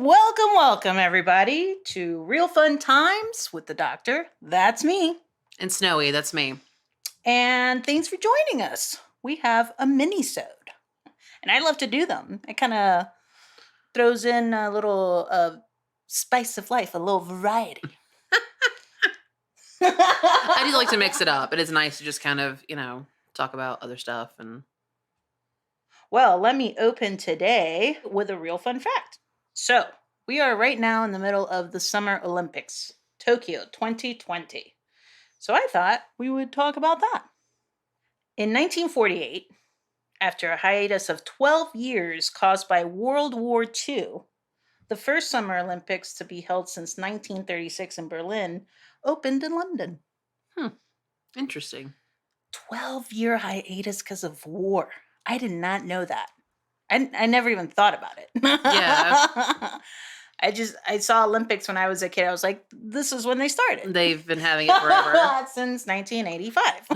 Welcome, everybody, to Real Fun Times with the Doctor. That's me. And Snowy, that's me. And thanks for joining us. We have a Minisode. And I love to do them. It kind of throws in a little spice of life, a little variety. I do like to mix it up. It is nice to just kind of, talk about other stuff. Well, let me open today with a real fun fact. So, we are right now in the middle of the Summer Olympics, Tokyo 2020. So I thought we would talk about that. In 1948, after a hiatus of 12 years caused by World War II, the first Summer Olympics to be held since 1936 in Berlin opened in London. Interesting. 12-year hiatus because of war. I did not know that. I never even thought about it. Yeah. I saw Olympics when I was a kid. I was like, this is when they started. They've been having it forever. Since 1985.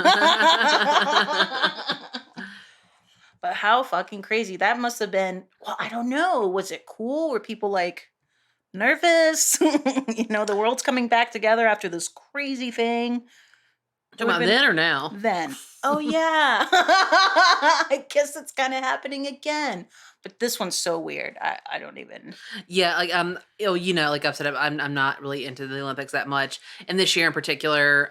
But how fucking crazy. That must have been, well, I don't know. Was it cool? Were people like nervous? The world's coming back together after this crazy thing. Talking about then or now? Then. Oh, yeah. I guess it's kind of happening again. But this one's so weird. I don't even. Yeah, like like I've said, I'm not really into the Olympics that much, and this year in particular,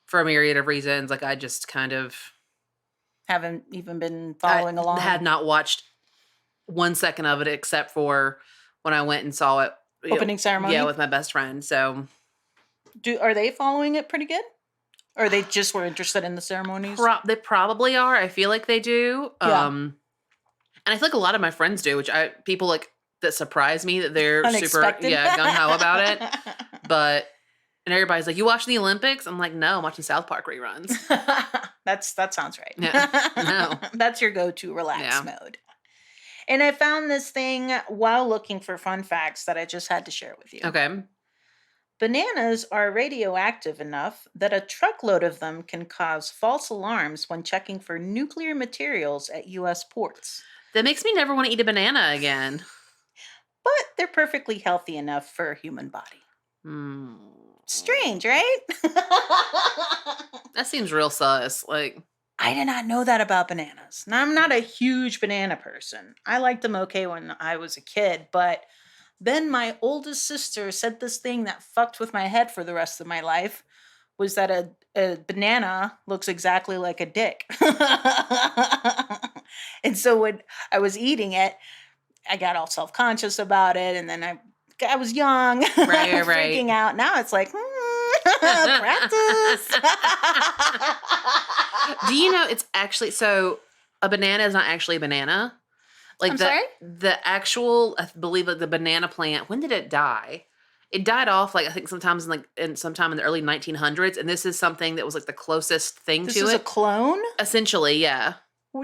for a myriad of reasons, like I just kind of haven't even been following along. I had not watched 1 second of it except for when I went and saw it. Opening ceremony? Yeah, with my best friend. So, are they following it pretty good? Or they just were interested in the ceremonies? They probably are. I feel like they do. Yeah. And I feel like a lot of my friends do, people like that surprise me that they're Unexpected. super gung-ho about it. And everybody's like, you watching the Olympics? I'm like, no, I'm watching South Park reruns. That sounds right. Yeah. No. That's your go-to relax mode. And I found this thing while looking for fun facts that I just had to share with you. Okay. Bananas are radioactive enough that a truckload of them can cause false alarms when checking for nuclear materials at U.S. ports. That makes me never want to eat a banana again. But they're perfectly healthy enough for a human body. Strange, right? That seems real sus. Like, I did not know that about bananas. Now, I'm not a huge banana person. I liked them okay when I was a kid, but then my oldest sister said this thing that fucked with my head for the rest of my life, was that a banana looks exactly like a dick. And so when I was eating it, I got all self-conscious about it, and then I was young, right. freaking out. Now it's like, practice. Do you know it's actually, so a banana is not actually a banana? Like sorry? The actual, I believe the banana plant, when did it die? It died off, like, I think sometime in the early 1900s, and this is something that was like the closest thing to it. This is a clone? Essentially, yeah.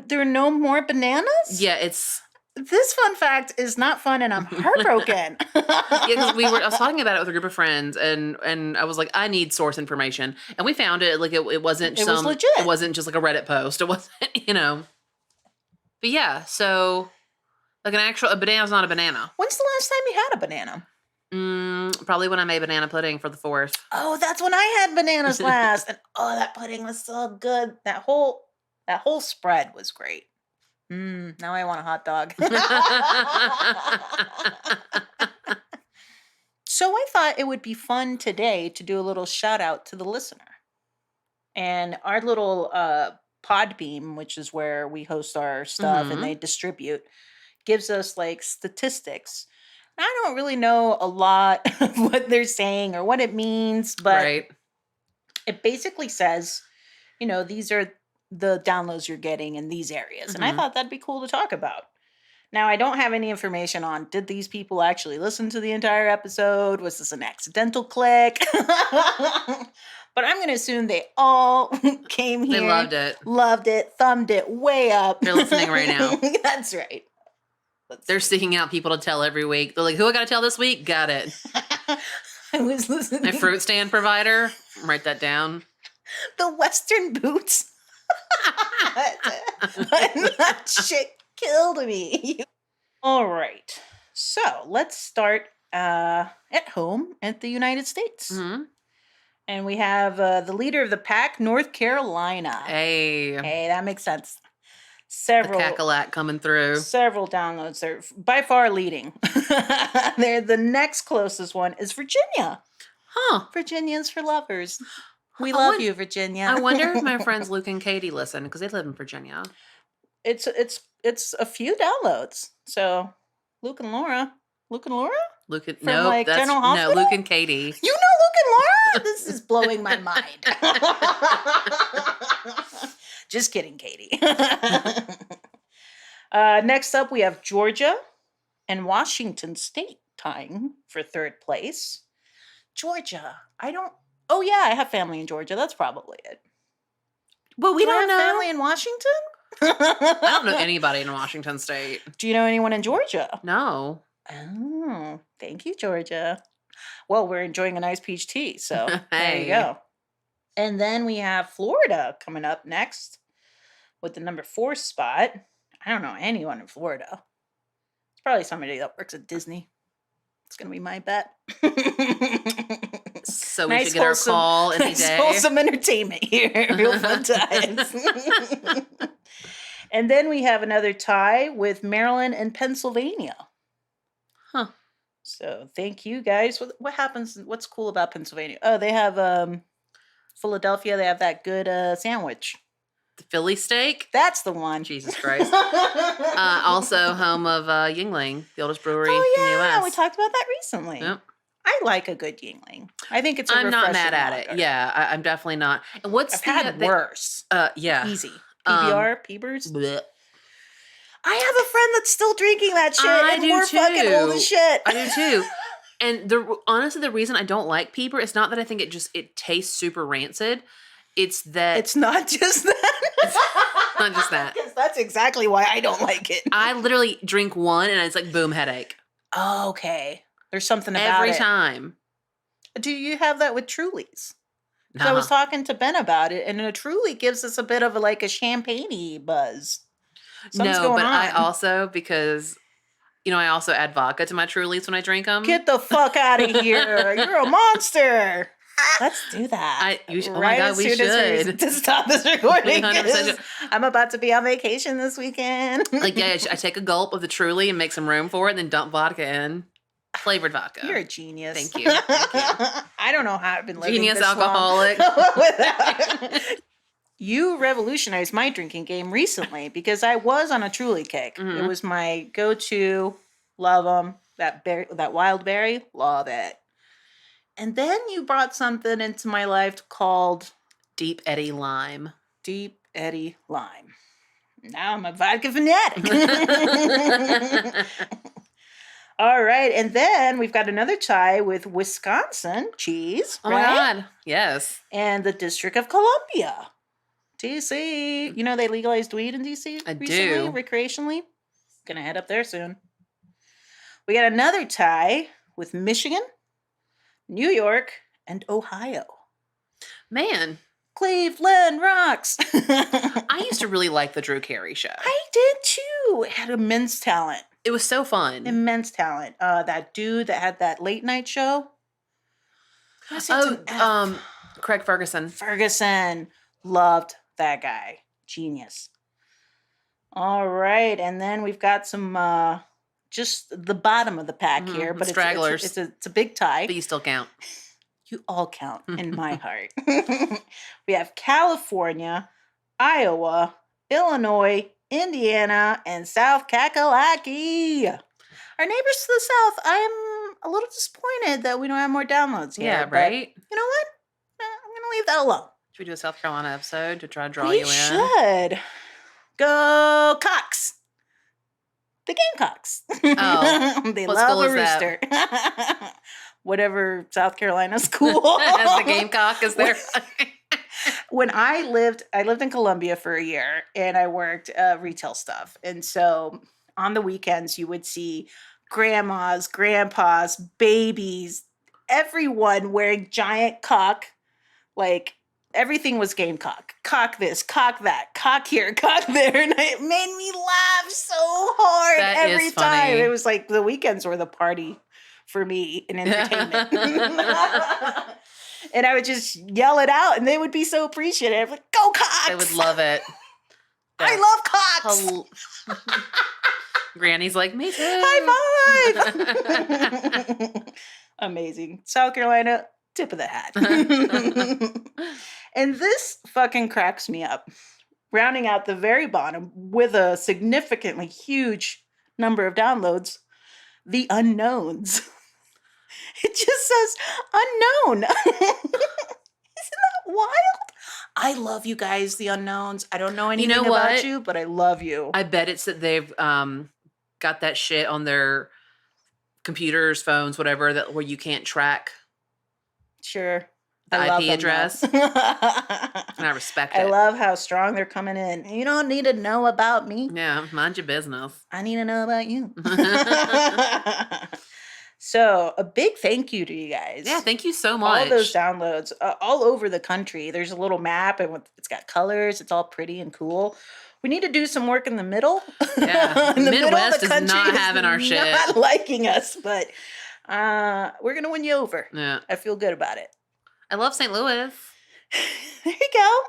There are no more bananas? Yeah, it's... This fun fact is not fun, and I'm heartbroken. Yeah, because I was talking about it with a group of friends, and I was like, I need source information, and we found it. Like it wasn't was legit. It wasn't just like a Reddit post. It wasn't, But yeah, so like a banana's not a banana. When's the last time you had a banana? Probably when I made banana pudding for the 4th. Oh, that's when I had bananas last, and that pudding was so good. That whole spread was great. Now I want a hot dog. So I thought it would be fun today to do a little shout out to the listener. And our little Podbeam, which is where we host our stuff and they distribute, gives us like statistics. I don't really know a lot of what they're saying or what it means, but it basically says, these are the downloads you're getting in these areas. And I thought that'd be cool to talk about. Now, I don't have any information on, did these people actually listen to the entire episode? Was this an accidental click? But I'm going to assume they all came here. They loved it, thumbed it way up. They're listening right now. That's right. They're seeking out people to tell every week. They're like, who I got to tell this week? Got it. I was listening. My fruit stand provider. Write that down. The Western boots. That shit killed me. All right. So let's start at home at the United States. Mm-hmm. And we have the leader of the pack, North Carolina. Hey, that makes sense. the cackalack coming through. Several downloads. They're by far leading. They're the next closest one is Virginia. Huh. Virginians for lovers. We love you, Virginia. I wonder if my friends Luke and Katie listen because they live in Virginia. It's a few downloads. So Luke and Laura. Luke and Laura? Luke and From, like, General Hospital? No, Luke and Katie. You know Luke and Laura? This is blowing my mind. Just kidding, Katie. Next up, we have Georgia and Washington State tying for third place. Georgia. Oh, yeah, I have family in Georgia. That's probably it. But we don't know. Family in Washington? I don't know anybody in Washington State. Do you know anyone in Georgia? No. Oh, thank you, Georgia. Well, we're enjoying a nice peach tea, so Hey. There you go. And then we have Florida coming up next with the number 4 spot. I don't know anyone in Florida. It's probably somebody that works at Disney. It's going to be my bet. So we should get our call any day. Wholesome entertainment here. Real fun times. And then we have another tie with Maryland and Pennsylvania. Huh. So thank you guys. What happens? What's cool about Pennsylvania? Oh, they have Philadelphia. They have that good sandwich. The Philly steak? That's the one. Jesus Christ. Also home of Yingling, the oldest brewery in the U.S. We talked about that recently. Yep. I like a good Yingling. I think it's I'm not mad at it. Yeah, I'm definitely not. And I've had worse. Yeah. Easy. PBR, Peebers. Bleh. I have a friend that's still drinking that shit. I do we're too. fucking old as shit. I do too. And honestly, the reason I don't like Peeper is not that I think it tastes super rancid. It's that it's not just that. not just that. Because that's exactly why I don't like it. I literally drink one and it's like boom, headache. Oh, okay. There's something about every it. time. Do you have that with Trulies? No. So I was talking to Ben about it, and a Truly gives us a bit of like a champagne-y buzz. Something's going on. I also, because I also add vodka to my Trulies when I drink them. Get the fuck out of here! You're a monster. Let's do that. Oh my God, we should. To stop this recording. 100%. I'm about to be on vacation this weekend. I take a gulp of the Truly and make some room for it, and then dump vodka in. Flavored vodka. You're a genius. Thank you. I don't know how I've been living Genius this alcoholic. Long You revolutionized my drinking game recently because I was on a Truly kick. Mm-hmm. It was my go-to. Love them. That wild berry. Love it. And then you brought something into my life called Deep Eddy Lime. Deep Eddy Lime. Now I'm a vodka fanatic. All right. And then we've got another tie with Wisconsin cheese. Oh, right? My God. Yes. And the District of Columbia. DC. You know they legalized weed in DC recently, do. Recreationally. Gonna head up there soon. We got another tie with Michigan, New York, and Ohio. Man. Cleveland rocks. I used to really like the Drew Carey show. I did too. It had immense talent. It was so fun. Immense talent. That dude that had that late night show. Craig Ferguson. Ferguson. Loved that guy. Genius. All right. And then we've got some just the bottom of the pack here. But stragglers. It's a big tie. But you still count. You all count in my heart. We have California, Iowa, Illinois, Indiana, and South Kakalaki. Our neighbors to the south, I am a little disappointed that we don't have more downloads here. Yeah, right? You know what? I'm going to leave that alone. Should we do a South Carolina episode to try to draw we you in? Should. Go Cox. The Gamecocks. Oh. They what love school a is rooster. Whatever South Carolina school. As the Gamecock is there. When I lived in Columbia for a year and I worked retail stuff. And so on the weekends, you would see grandmas, grandpas, babies, everyone wearing giant cock, like everything was game cock. Cock this, cock that, cock here, cock there. And it made me laugh so hard every time. It was like the weekends were the party for me in entertainment. And I would just yell it out and they would be so appreciative. Like, go cocks! They would love it. I love cocks! Granny's like, me too. High five! Amazing. South Carolina, tip of the hat. And this fucking cracks me up. Rounding out the very bottom with a significantly huge number of downloads, the unknowns. It just says unknown. Isn't that wild? I love you guys, the unknowns. I don't know anything about you, but I love you. I bet it's that they've got that shit on their computers, phones, whatever, that where you can't track. Sure. The IP address. And I respect it. I love how strong they're coming in. You don't need to know about me. Yeah, mind your business. I need to know about you. So a big thank you to you guys. Yeah, thank you so much. All those downloads all over the country. There's a little map and it's got colors. It's all pretty and cool. We need to do some work in the middle. Yeah, in the Midwest middle of the is not having our shit. Not liking us, but we're gonna win you over. Yeah, I feel good about it. I love St. Louis. There you go.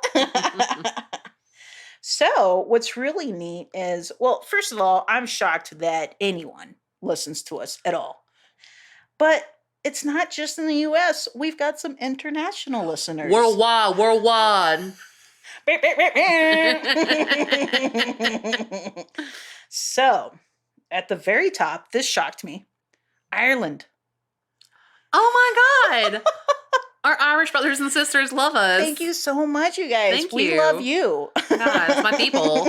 So what's really neat is, well, first of all, I'm shocked that anyone listens to us at all. But it's not just in the U.S. We've got some international listeners. Worldwide. So, at the very top, this shocked me. Ireland. Oh my God. Our Irish brothers and sisters love us. Thank you so much, you guys. Thank we you. love you. God, it's my people.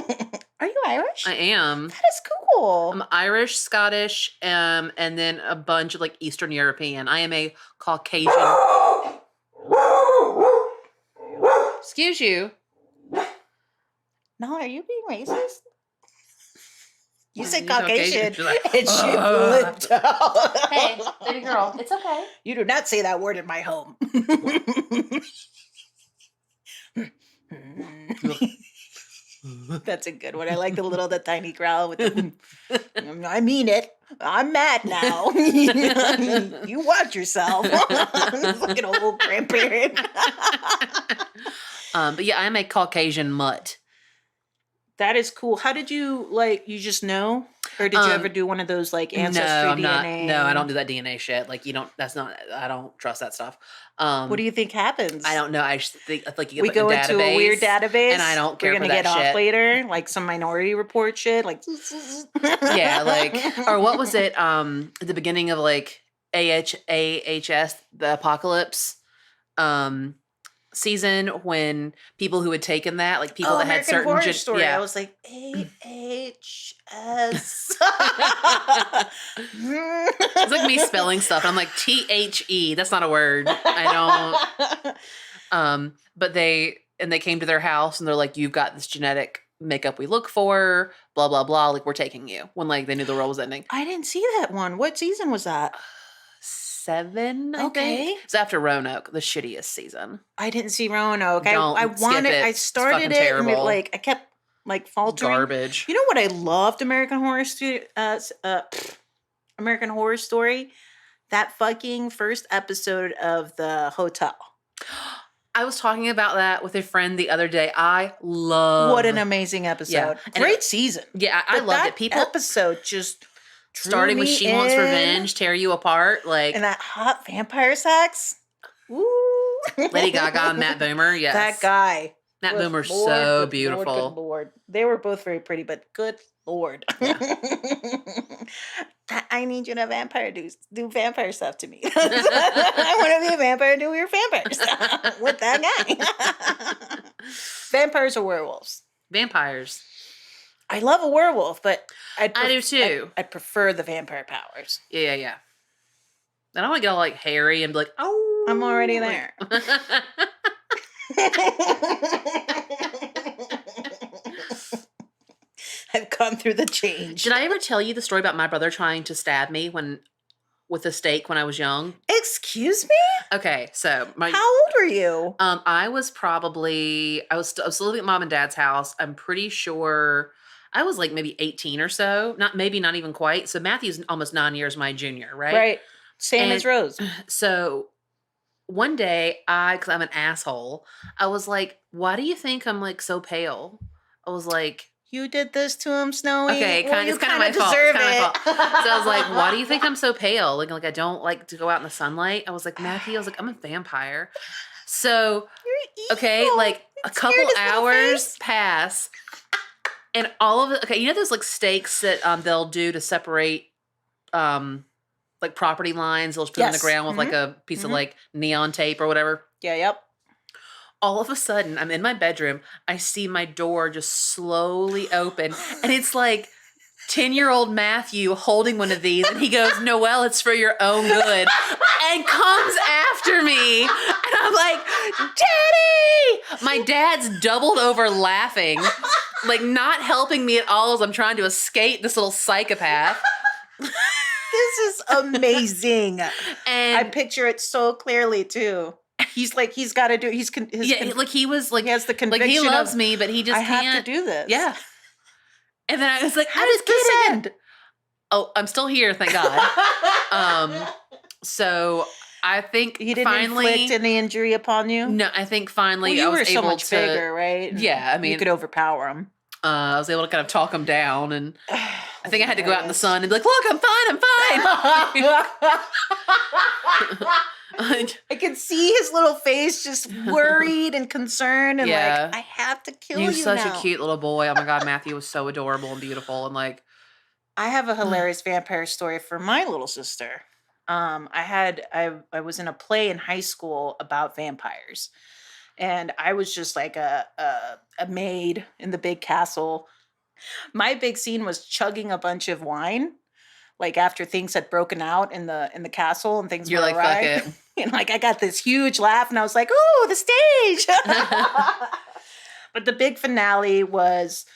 Are you Irish? I am. That is cool. I'm Irish, Scottish, and then a bunch of like Eastern European. I am a Caucasian. Excuse you. No, are you being racist? You said You Caucasian, Caucasian. Like, and she flipped out. Hey, baby girl, it's okay. You do not say that word in my home. That's a good one. I like the tiny growl with the. I mean it. I'm mad now. You watch yourself. Like an old grandparent. But yeah, I'm a Caucasian mutt. That is cool. How did you you just know? Or did you ever do one of those ancestry DNA? No, I don't do that DNA shit. Like I don't trust that stuff. What do you think happens? I don't know. I just think like you we go into a weird database, and I don't care. We're gonna get off later, like some Minority Report shit, yeah, or what was it? At the beginning of AHS, the apocalypse, season, when people who had taken that, people that American had certain Horror Story. Yeah. I was like AHS. It's like me spelling stuff. I'm like THE. That's not a word. I don't. But they came to their house and they're like, "You've got this genetic makeup we look for. Blah blah blah. Like we're taking you." When they knew the world was ending. I didn't see that one. What season was that? 7, I think. It's after Roanoke, the shittiest season. I didn't see Roanoke. I started it and I kept faltering. Garbage. You know what I loved American Horror Story? That fucking first episode of The Hotel. I was talking about that with a friend the other day. I love. What an amazing episode. Yeah. Great season. Yeah, I loved it. People episode just starting with She Wants Revenge, tear you apart, and that hot vampire sex. Woo! Lady Gaga and Matt Boomer, yes. That guy. Matt Boomer's so beautiful. Good Lord. They were both very pretty, but good Lord. Yeah. I need you to do vampire stuff to me. I want to be a vampire and do your vampire stuff with that guy. Vampires or werewolves? Vampires. I love a werewolf, but I do too. I'd prefer the vampire powers. Yeah. I don't want to get all hairy and be like, oh. I'm already there. I've gone through the change. Did I ever tell you the story about my brother trying to stab me when with a steak when I was young. Excuse me? Okay, so How old were you? I was living at mom and dad's house. I'm pretty sure I was like maybe 18 or so. Not even quite. So Matthew's almost 9 years my junior, right? Right. Same as And Rose. So one day, because I'm an asshole, I was like, "Why do you think I'm like so pale?" I was like, "You did this to him, Snowy." Okay, well, it's kind of my fault. deserve It's kind of my it. fault. So I was like, "Why do you think I'm so pale? Like I don't like to go out in the sunlight." I was like, "Matthew," I was like, "I'm a vampire." So You're okay, evil. like a Scared couple his little hours face. pass, and all of it. Okay, you know those like stakes that they'll do to separate like property lines. They'll just put them in the ground with like a piece of like neon tape or whatever. Yeah, yep. All of a sudden, I'm in my bedroom. I see my door just slowly open, and it's like 10-year-old Matthew holding one of these, and he goes, "Noelle, it's for your own good," and comes after me. And I'm like, "Daddy!" My dad's doubled over laughing, like not helping me at all as I'm trying to escape this little psychopath. This is amazing. And I picture it so clearly too. He's like, he's got to do. He was like, he has the conviction. Like he loves me, but he just can't. Have to do this. Yeah. And then I was like, how does this end? Oh, I'm still here, thank God. So I think he didn't inflict any injury upon you. No, I think finally I was able so much bigger, right? Yeah, I mean, you could overpower him. I was able to kind of talk him down, and I think I had to go out in the sun and be like, "Look, I'm fine, I'm fine." I could see his little face, just worried and concerned, and like, I have to kill you. You're such now. a cute little boy. Oh my God, Matthew was so adorable and beautiful, and like, I have a hilarious vampire story for my little sister. I was in a play in high school about vampires, and I was just like a maid in the big castle. My big scene was chugging a bunch of wine, like after things had broken out in the castle and things. You're were like, awry. Fuck it. And like I got this huge laugh, and I was like, "Ooh, the stage!" But the big finale was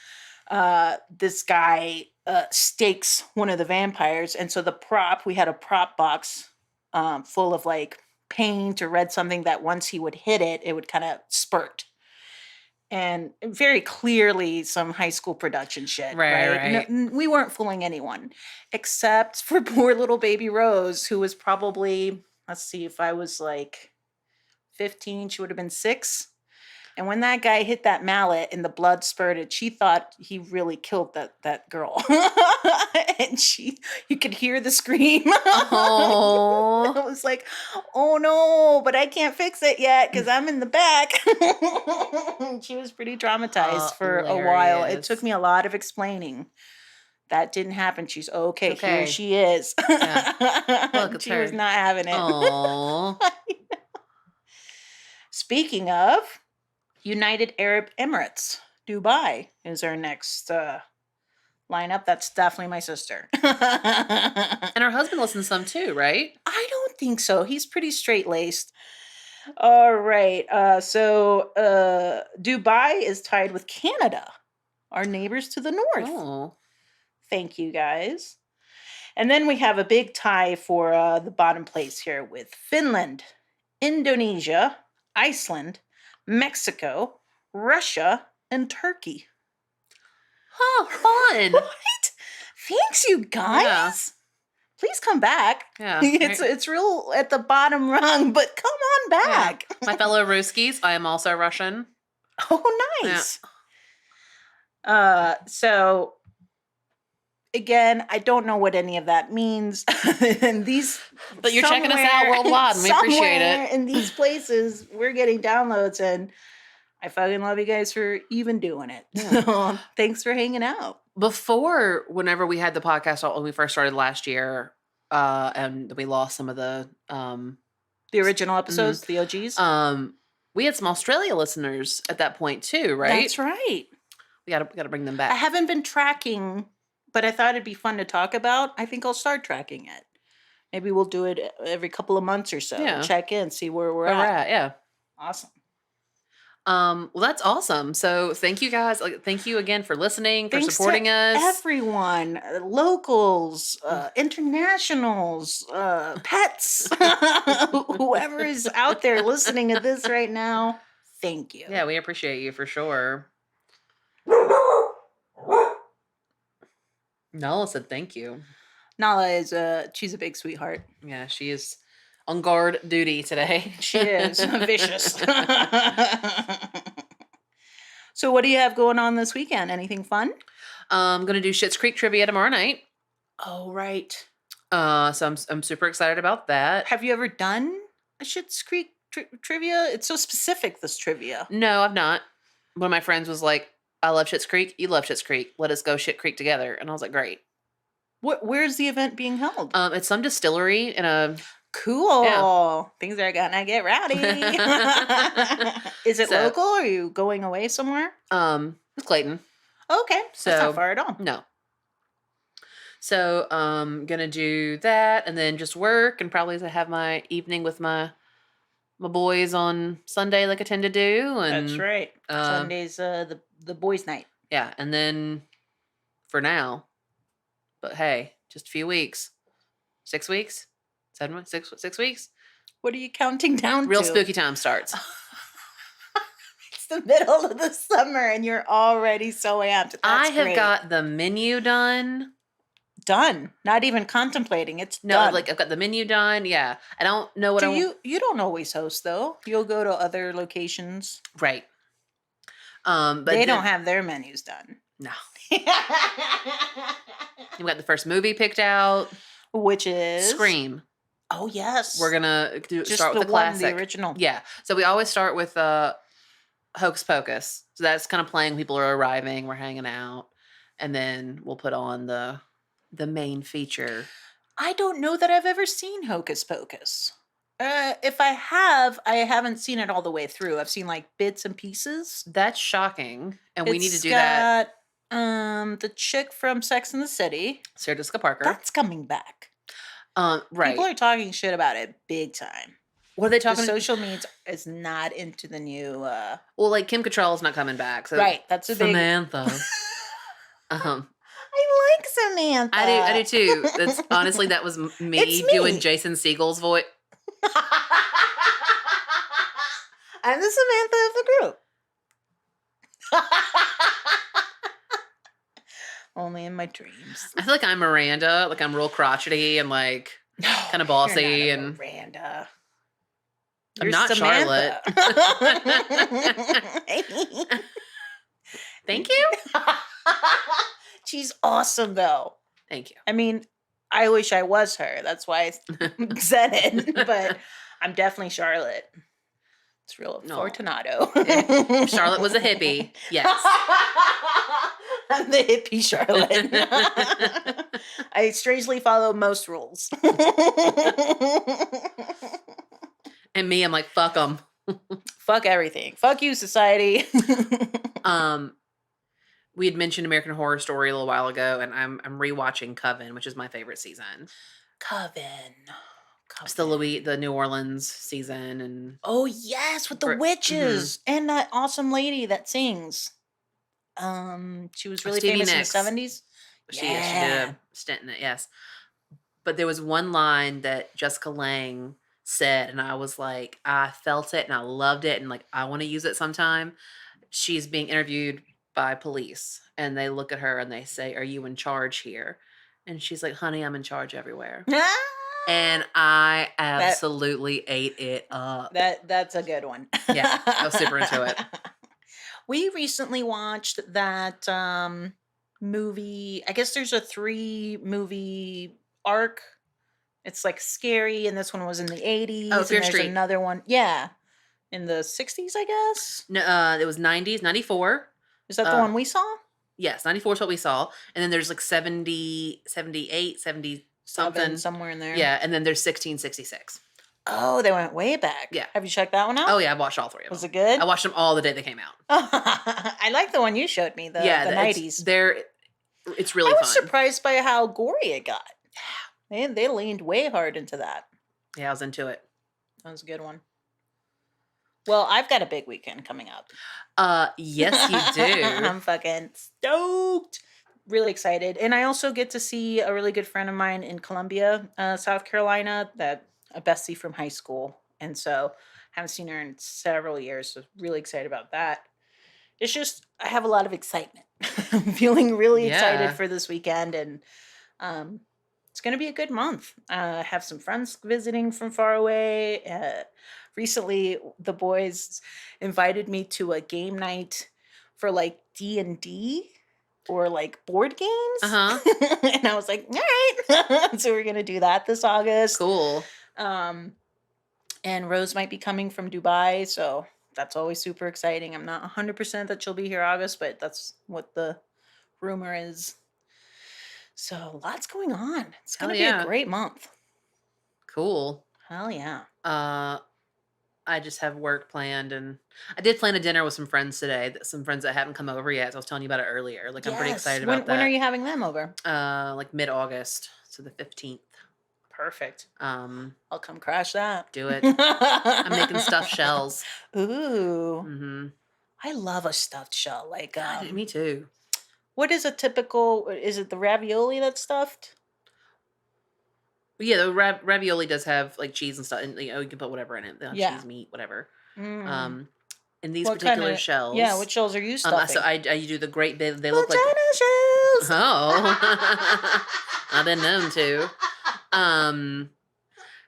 this guy stakes one of the vampires, and so we had a prop box full of like paint or red something that once he would hit it, it would kind of spurt. And very clearly some high school production shit, right? No, we weren't fooling anyone, except for poor little baby Rose, who was probably, let's see, if I was like 15, she would have been 6. And when that guy hit that mallet and the blood spurted, she thought he really killed that girl. And you could hear the scream. Oh. I was like, "Oh no, but I can't fix it yet because I'm in the back." She was pretty traumatized for a while. It took me a lot of explaining. That didn't happen. She's okay. Here she is. Yeah. Look, she was not having it. Aww. Speaking of, United Arab Emirates, Dubai is our next lineup. That's definitely my sister. And her husband listens some too, right? I don't think so. He's pretty straight-laced. All right. So Dubai is tied with Canada, our neighbors to the north. Oh. Thank you, guys. And then we have a big tie for the bottom place here with Finland, Indonesia, Iceland, Mexico, Russia, and Turkey. Oh, fun. What? Thanks, you guys. Yeah. Please come back. Yeah. It's real at the bottom rung, but come on back. Yeah. My fellow Ruskies, I am also Russian. Oh, nice. Yeah. So again, I don't know what any of that means. And but you're checking us out worldwide, and we appreciate it. In these places, we're getting downloads, and I fucking love you guys for even doing it. Yeah. So thanks for hanging out. Before, whenever we had the podcast when we first started last year, and we lost some of the original episodes, the OGs. We had some Australia listeners at that point too, right? That's right. We gotta bring them back. I haven't been tracking, but I thought it'd be fun to talk about. I think I'll start tracking it. Maybe we'll do it every couple of months or so. Yeah. Check in, see where we're at. Yeah. Awesome. Well, that's awesome. So thank you guys. Thank you again for listening, for Thanks supporting to us. everyone, locals, internationals, pets, whoever is out there listening to this right now. Thank you. Yeah, we appreciate you for sure. Nala said thank you. Nala is she's a big sweetheart. Yeah, she is on guard duty today. She is vicious. So what do you have going on this weekend? Anything fun? I'm gonna do Schitt's Creek trivia tomorrow night. Oh, right. So I'm super excited about that. Have you ever done a Schitt's Creek trivia? It's so specific, this trivia. No, I've not. One of my friends was like, I love Schitt's Creek. You love Schitt's Creek. Let us go Schitt Creek together. And I was like, great. Where's the event being held? It's some distillery in a... Cool. Yeah. Things are gonna get rowdy. Is it local? Or are you going away somewhere? It's Clayton. Okay. So that's not far at all. No. So gonna do that and then just work and probably have my evening with my boys on Sunday like I tend to do. And that's right. Sunday's the boys' night. Yeah, and then for now, but hey, just a few weeks. 6 weeks? 7 weeks? 6 weeks? What are you counting down Real to? spooky time starts. It's the middle of the summer and you're already so amped. I have got the menu done. Done. Not even contemplating. It's no, done. Like I've got the menu done. Yeah. I don't know what you don't always host though. You'll go to other locations. Right. But they don't have their menus done. No. You've got the first movie picked out. Which is? Scream. Oh, yes. We're going to start with the classic. The original. Yeah. So we always start with Hocus Pocus. So that's kind of playing. People are arriving. We're hanging out. And then we'll put on the main feature. I don't know that I've ever seen Hocus Pocus. If I haven't seen it all the way through. I've seen like bits and pieces. That's shocking. And we need to do that. The chick from Sex and the City. Sarah Jessica Parker. That's coming back. Right. People are talking shit about it big time. What are they talking? The social media is not into the new. Well, like Kim Cattrall is not coming back. So right. That's a Samantha. I like Samantha. I do too. That's honestly that was me doing Jason Segel's voice. I'm the Samantha of the group. Only in my dreams. I feel like I'm Miranda. Like I'm real crotchety and like kind of bossy you're not and Miranda. I'm not Samantha. Charlotte. Thank you. She's awesome though. Thank you. I mean, I wish I was her. That's why I said it. But I'm definitely Charlotte. It's real Fortunato. If Charlotte was a hippie. Yes. I'm the hippie Charlotte. I strangely follow most rules. And me, I'm like, fuck them. Fuck everything. Fuck you, society. We had mentioned American Horror Story a little while ago, and I'm rewatching Coven, which is my favorite season. Coven. It's the New Orleans season, and oh yes, with the witches and that awesome lady that sings. She was really famous Nicks. In the 70s. She did a stint in it, yes. But there was one line that Jessica Lange said, and I was like, I felt it and I loved it, and like I want to use it sometime. She's being interviewed by police, and they look at her and they say, "Are you in charge here?" And she's like, "Honey, I'm in charge everywhere." And I absolutely ate it up. That's a good one. Yeah, I was super into it. We recently watched that movie. I guess there's a 3-movie arc. It's like scary, and this one was in the 80s. Oh, Fear Street. Another one, yeah, in the 60s, I guess. No, it was 90s, 94. Is that the one we saw? Yes, 94 is what we saw. And then there's like 70, 78, 70 something. Somewhere in there. Yeah, and then there's 1666. Oh, they went way back. Yeah. Have you checked that one out? Oh, yeah, I've watched all 3 of them. Was it good? I watched them all the day they came out. I like the one you showed me, the 90s. It's really fun. I was surprised by how gory it got. They leaned way hard into that. Yeah, I was into it. That was a good one. Well, I've got a big weekend coming up. Yes, you do. I'm fucking stoked. Really excited. And I also get to see a really good friend of mine in Columbia, South Carolina, that a bestie from high school. And so haven't seen her in several years. So really excited about that. It's just I have a lot of excitement. I'm feeling really excited Yeah. for this weekend, and um, it's going to be a good month. I have some friends visiting from far away. Recently, the boys invited me to a game night for like D&D or like board games. And I was like, all right. So we're going to do that this August. Cool. And Rose might be coming from Dubai, so that's always super exciting. I'm not 100% that she'll be here August, but that's what the rumor is. So lots going on. It's going to be a great month. Cool. Hell yeah. I just have work planned, and I did plan a dinner with some friends today. Some friends that haven't come over yet. So I was telling you about it earlier. Like, I'm pretty excited about that. When are you having them over? Like mid-August, so the 15th. Perfect. I'll come crash that. Do it. I'm making stuffed shells. Ooh. Mm-hmm. I love a stuffed shell. Like, God, me too. What is a typical? Is it the ravioli that's stuffed? Yeah, the ravioli does have like cheese and stuff, and you can put whatever in it. Cheese, meat, whatever. And these particular shells. Yeah, what shells are you stuffing? So I do the great. They look like shells. Oh, I've been known to.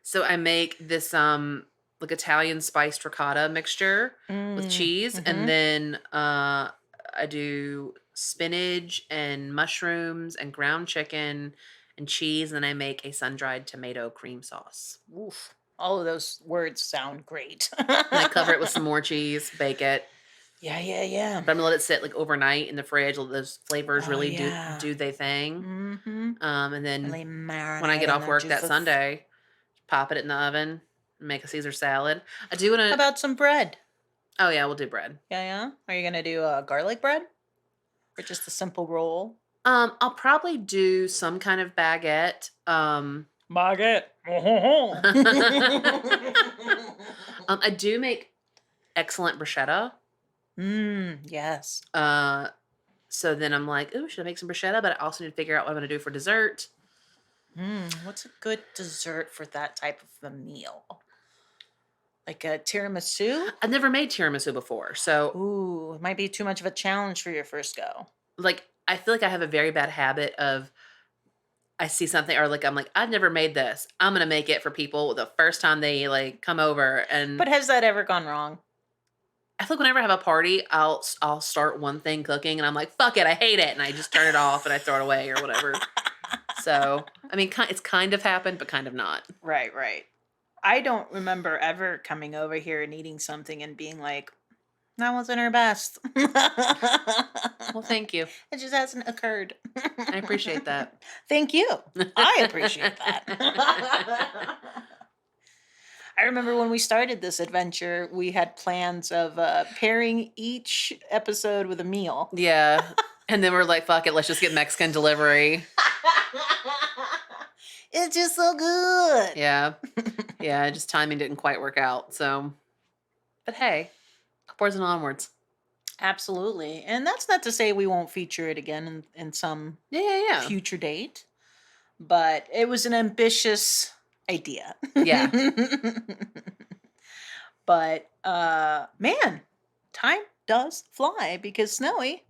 So I make this like Italian spiced ricotta mixture with cheese, and then I do spinach and mushrooms and ground chicken and cheese, and then I make a sun-dried tomato cream sauce. Oof. All of those words sound great. And I cover it with some more cheese, bake it. Yeah. But I'm gonna let it sit like overnight in the fridge. Let those flavors really do their thing. And then when I get off work that Sunday, pop it in the oven and make a Caesar salad. I do want to. How about some bread? Oh yeah, we'll do bread. Yeah. Are you gonna do garlic bread or just a simple roll? I'll probably do some kind of baguette. Baguette. I do make excellent bruschetta. Yes. So then I'm like, oh, should I make some bruschetta? But I also need to figure out what I'm going to do for dessert. What's a good dessert for that type of a meal? Like a tiramisu? I've never made tiramisu before, so ooh, it might be too much of a challenge for your first go. Like, I feel like I have a very bad habit of I see something or like I'm like, I've never made this. I'm gonna make it for people the first time they like come over. And but has that ever gone wrong? I feel like whenever I have a party, I'll start one thing cooking and I'm like, fuck it, I hate it, and I just turn it off and I throw it away or whatever. So I mean, it's kind of happened, but kind of not. Right. I don't remember ever coming over here and eating something and being like, that wasn't her best. Well, thank you. It just hasn't occurred. I appreciate that. Thank you. I appreciate that. I remember when we started this adventure, we had plans of pairing each episode with a meal. Yeah. And then we're like, fuck it, let's just get Mexican delivery. It's just so good. Yeah. Yeah, just timing didn't quite work out. So, but hey, upwards and onwards. Absolutely. And that's not to say we won't feature it again in some future date. But it was an ambitious idea. Yeah. But man, time does fly because Snowy,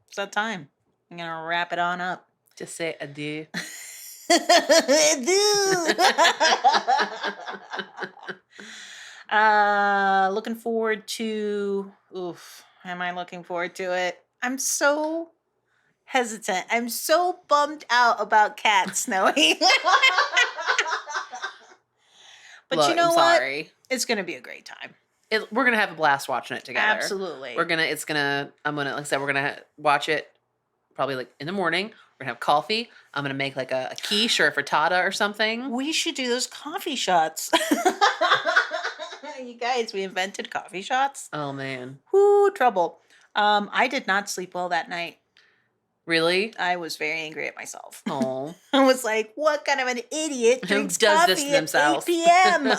it's that time. I'm gonna wrap it on up. Just say adieu. Looking forward to am I looking forward to it? I'm so hesitant. I'm so bummed out about Cat Snowy. But look, you know I'm what? Sorry. It's gonna be a great time. We're gonna have a blast watching it together. Absolutely. I'm gonna like I said, we're gonna watch it probably like in the morning. We're gonna have coffee. I'm gonna make like a quiche or a frittata or something. We should do those coffee shots. You guys, we invented coffee shots. Oh man. Whoo, trouble. I did not sleep well that night. Really? I was very angry at myself. Oh. I was like, what kind of an idiot drinks does coffee this to themselves? at 8 p.m.?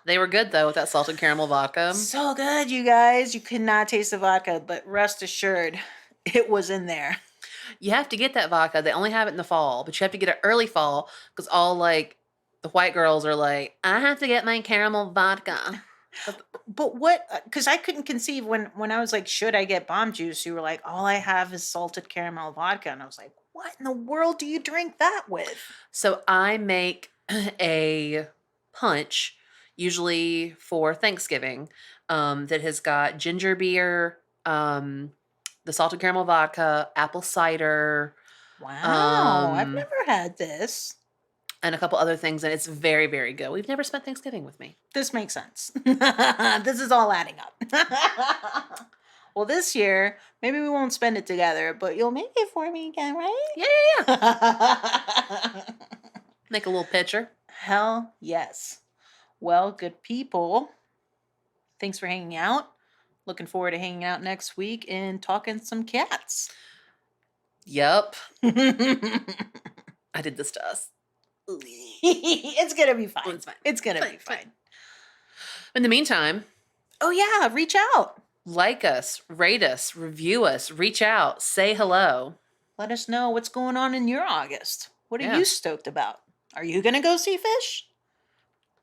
They were good, though, with that salted caramel vodka. So good, you guys. You could not taste the vodka, but rest assured, it was in there. You have to get that vodka. They only have it in the fall, but you have to get it early fall because all, like, the white girls are like, I have to get my caramel vodka. But what, because I couldn't conceive when I was like, should I get bomb juice? You were like, all I have is salted caramel vodka. And I was like, what in the world do you drink that with? So I make a punch, usually for Thanksgiving, that has got ginger beer, the salted caramel vodka, apple cider. Wow, I've never had this. And a couple other things, and it's very, very good. We've never spent Thanksgiving with me. This makes sense. This is all adding up. Well, this year, maybe we won't spend it together, but you'll make it for me again, right? Yeah. Make a little picture. Hell yes. Well, good people. Thanks for hanging out. Looking forward to hanging out next week and talking some cats. Yup. I did this to us. It's gonna be fine. It's fine. It's gonna be fine. In the meantime, oh yeah, reach out. Like us, rate us, review us, reach out, say hello. Let us know what's going on in your August. What are you stoked about? Are you gonna go see fish?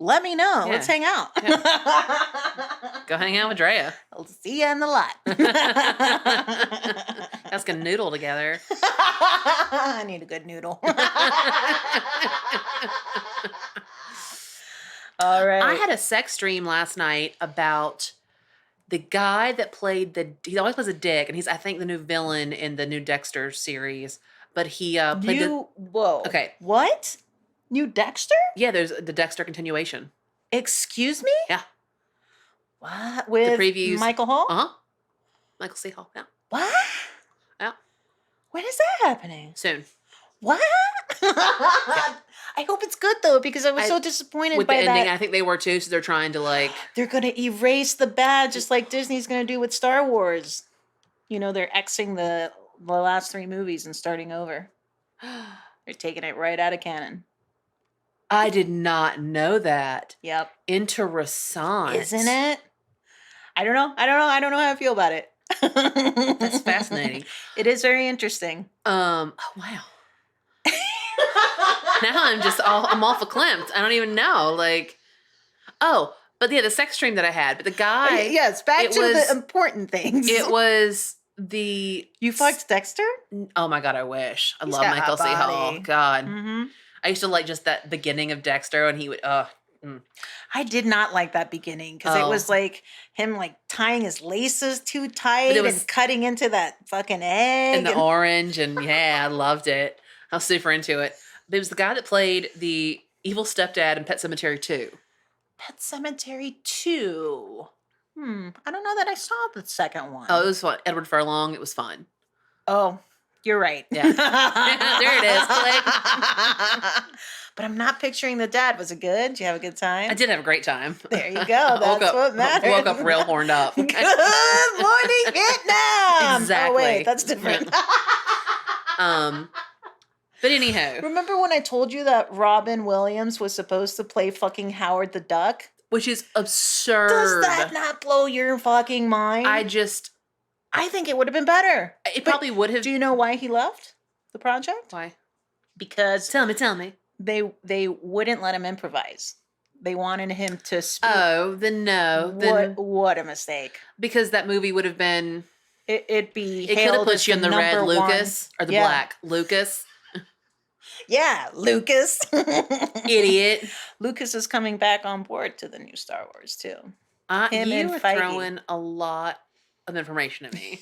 Let me know. Yeah. Let's hang out. Yeah. Go hang out with Drea. I'll see you in the lot. Let's get noodle together. I need a good noodle. All right. I had a sex dream last night about the guy that played he always plays a dick, and he's, I think, the new villain in the new Dexter series. But he played Whoa. Okay. What? New Dexter? Yeah, there's the Dexter continuation. Excuse me? Yeah. What? With the previews. Michael Hall? Uh-huh. Michael C. Hall, yeah. What? Yeah. When is that happening? Soon. What? I hope it's good though, because I was so disappointed with by the ending. that. I think they were too, so they're trying to like. They're gonna erase the bad, just like Disney's gonna do with Star Wars. You know, they're Xing the last 3 movies and starting over. They're taking it right out of canon. I did not know that. Yep. Interessant. Isn't it? I don't know how I feel about it. That's fascinating. It is very interesting. Oh, wow. Now I'm all verklempt. I don't even know. Like, oh, but yeah, the sex dream that I had. But the guy. Yes, back to the important things. It was the. You fucked Dexter? Oh my God, I wish. I He's love got a Michael C. hot Hall. body. God. Mm-hmm. I used to like just that beginning of Dexter, and he would. I did not like that beginning because it was like him like tying his laces too tight and cutting into that fucking egg. And the orange, and yeah, I loved it. I was super into it. But it was the guy that played the evil stepdad in Pet Sematary 2. Pet Sematary 2. I don't know that I saw the second one. Oh, it was fun. Edward Furlong. It was fun. Oh, you're right. Yeah. There it is. Click. But I'm not picturing the dad. Was it good? Did you have a good time? I did have a great time. There you go. That's what matters. Woke up real horned up. Good morning, Vietnam. Exactly. Oh, wait, that's different. But anyhow. Remember when I told you that Robin Williams was supposed to play fucking Howard the Duck? Which is absurd. Does that not blow your fucking mind? I think it would have been better. It probably would have. Do you know why he left the project? Why? Because Tell me. They wouldn't let him improvise. They wanted him to speak. Oh, then no. What a mistake. Because that movie would have been. It could have put you in the red Lucas or the black Lucas. Yeah, Lucas. Idiot. Lucas is coming back on board to the new Star Wars too. You are throwing a lot of information at me.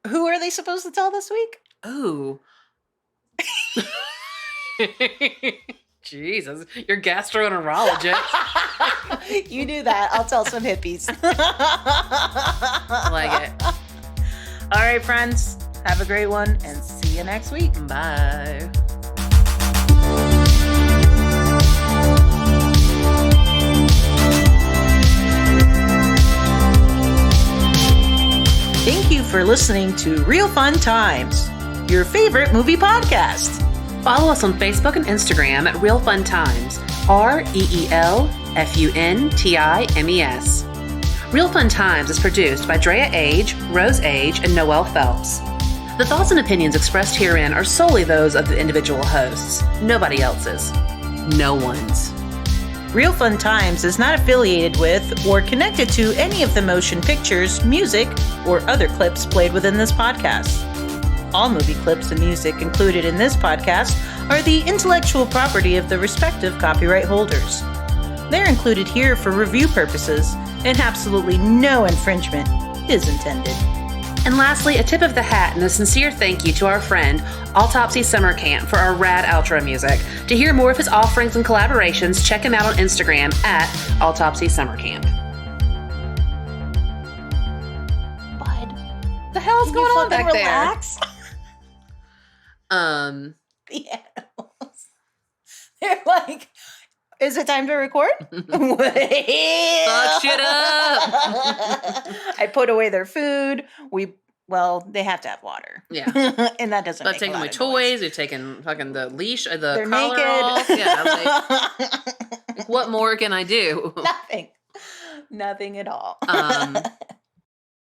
Who are they supposed to tell this week? Ooh. Jesus, you're gastroenterologist. You do that. I'll tell some hippies. I like it. All right, friends. Have a great one and see you next week. Bye. Thank you for listening to Real Fun Times, your favorite movie podcast. Follow us on Facebook and Instagram at Real Fun Times, REELFUN FUNTIMES. Real Fun Times is produced by Drea Age, Rose Age, and Noelle Phelps. The thoughts and opinions expressed herein are solely those of the individual hosts, nobody else's. No one's. Real Fun Times is not affiliated with or connected to any of the motion pictures, music, or other clips played within this podcast. All movie clips and music included in this podcast are the intellectual property of the respective copyright holders. They're included here for review purposes, and absolutely no infringement is intended. And lastly, a tip of the hat and a sincere thank you to our friend, Autopsy Summer Camp, for our rad outro music. To hear more of his offerings and collaborations, check him out on Instagram at Autopsy Summer Camp. Bud, the hell's going on back relax? there? The animals. They're like, is it time to record? Fuck shit up. I put away their food. They have to have water. Yeah. And that doesn't I've make taken a lot my of toys. noise. We've taken fucking the leash, the They're collar naked. off. Yeah, like, what more can I do? Nothing at all.